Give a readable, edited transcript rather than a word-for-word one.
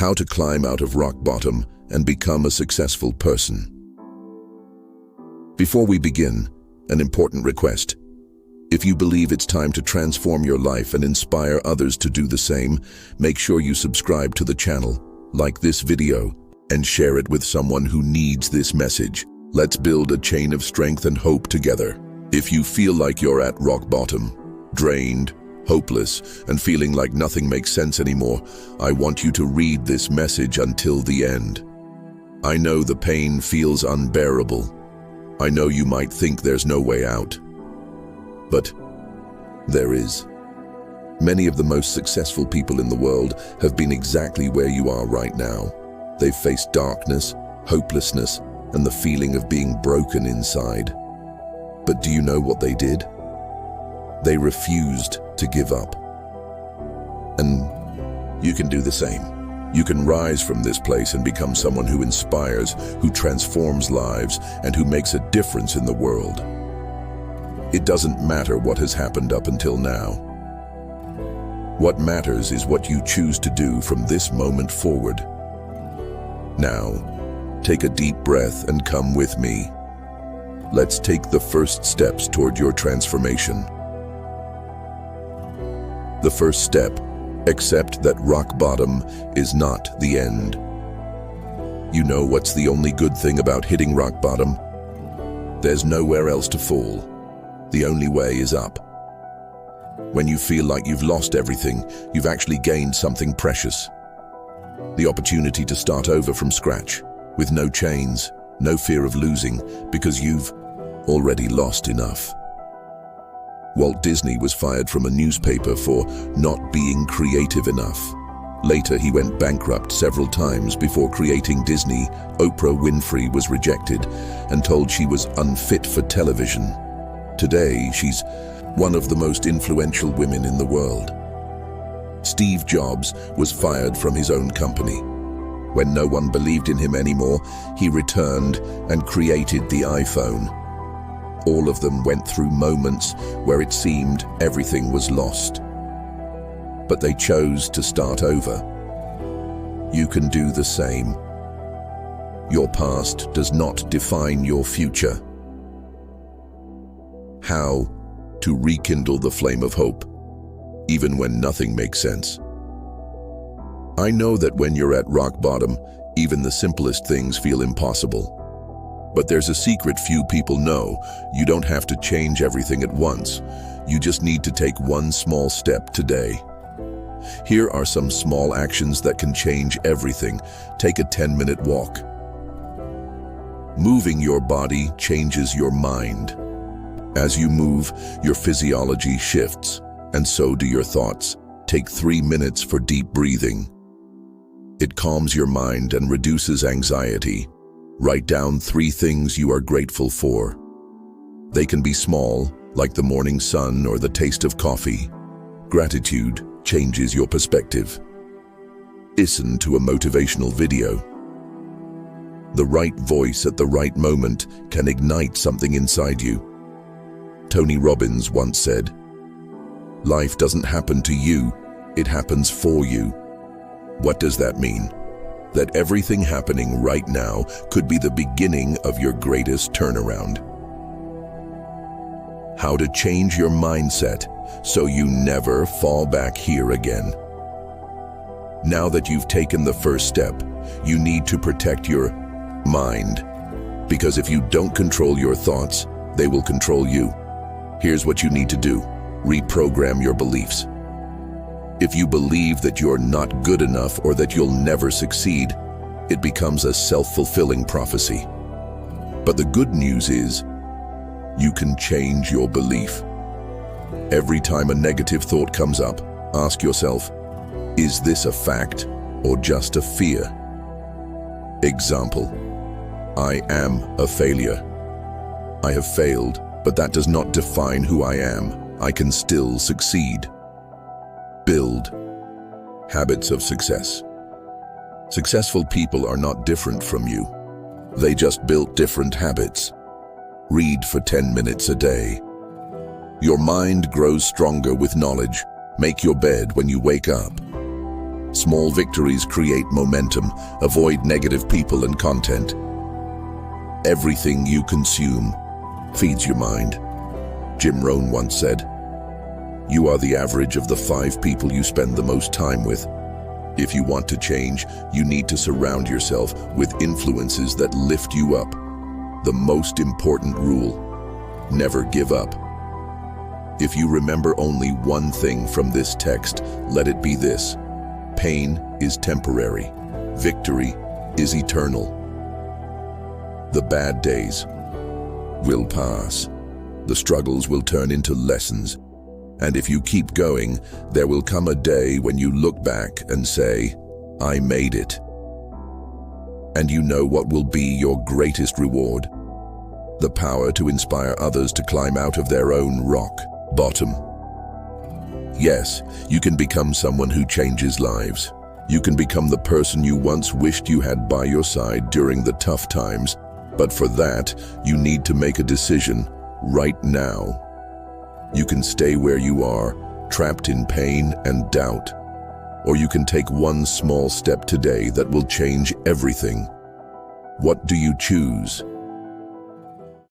How to climb out of rock bottom and become a successful person. Before we begin, an important request. If you believe it's time to transform your life and inspire others to do the same, make sure you subscribe to the channel, like this video, and share it with someone who needs this message. Let's build a chain of strength and hope together. If you feel like you're at rock bottom, drained, hopeless, and feeling like nothing makes sense anymore, I want you to read this message until the end. I know the pain feels unbearable. I know you might think there's no way out. But there is. Many of the most successful people in the world have been exactly where you are right now. They've faced darkness, hopelessness, and the feeling of being broken inside. But do you know what they did? They refused to give up. And you can do the same. You can rise from this place and become someone who inspires, who transforms lives, and who makes a difference in the world. It doesn't matter what has happened up until now. What matters is what you choose to do from this moment forward. Now, take a deep breath and come with me. Let's take the first steps toward your transformation. The first step, accept that rock bottom is not the end. You know what's the only good thing about hitting rock bottom? There's nowhere else to fall. The only way is up. When you feel like you've lost everything, you've actually gained something precious. The opportunity to start over from scratch, with no chains, no fear of losing, because you've already lost enough. Walt Disney was fired from a newspaper for not being creative enough. Later, he went bankrupt several times before creating Disney. Oprah Winfrey was rejected and told she was unfit for television. Today, she's one of the most influential women in the world. Steve Jobs was fired from his own company. When no one believed in him anymore, he returned and created the iPhone. All of them went through moments where it seemed everything was lost. But they chose to start over. You can do the same. Your past does not define your future. How to rekindle the flame of hope, even when nothing makes sense. I know that when you're at rock bottom, even the simplest things feel impossible. But there's a secret few people know. You don't have to change everything at once. You just need to take one small step today. Here are some small actions that can change everything. Take a 10-minute walk. Moving your body changes your mind. As you move, your physiology shifts, and so do your thoughts. Take 3 minutes for deep breathing. It calms your mind and reduces anxiety. Write down 3 things you are grateful for. They can be small, like the morning sun or the taste of coffee. Gratitude changes your perspective. Listen to a motivational video. The right voice at the right moment can ignite something inside you. Tony Robbins once said, "Life doesn't happen to you, it happens for you." What does that mean? That everything happening right now could be the beginning of your greatest turnaround. How to change your mindset so you never fall back here again. Now that you've taken the first step, you need to protect your mind. Because if you don't control your thoughts, they will control you. Here's what you need to do. Reprogram your beliefs. If you believe that you're not good enough or that you'll never succeed, it becomes a self-fulfilling prophecy. But the good news is, you can change your belief. Every time a negative thought comes up, ask yourself, is this a fact or just a fear? Example, I am a failure. I have failed, but that does not define who I am. I can still succeed. Build habits of success. Successful people are not different from you. They just built different habits. Read for 10 minutes a day. Your mind grows stronger with knowledge. Make your bed when you wake up. Small victories create momentum. Avoid negative people and content. Everything you consume feeds your mind. Jim Rohn once said, "You are the average of the 5 people you spend the most time with." If you want to change, you need to surround yourself with influences that lift you up. The most important rule: never give up. If you remember only one thing from this text, let it be this: pain is temporary. Victory is eternal. The bad days will pass. The struggles will turn into lessons. And if you keep going, there will come a day when you look back and say, "I made it." And you know what will be your greatest reward? The power to inspire others to climb out of their own rock bottom. Yes, you can become someone who changes lives. You can become the person you once wished you had by your side during the tough times. But for that, you need to make a decision right now. You can stay where you are, trapped in pain and doubt. Or you can take one small step today that will change everything. What do you choose?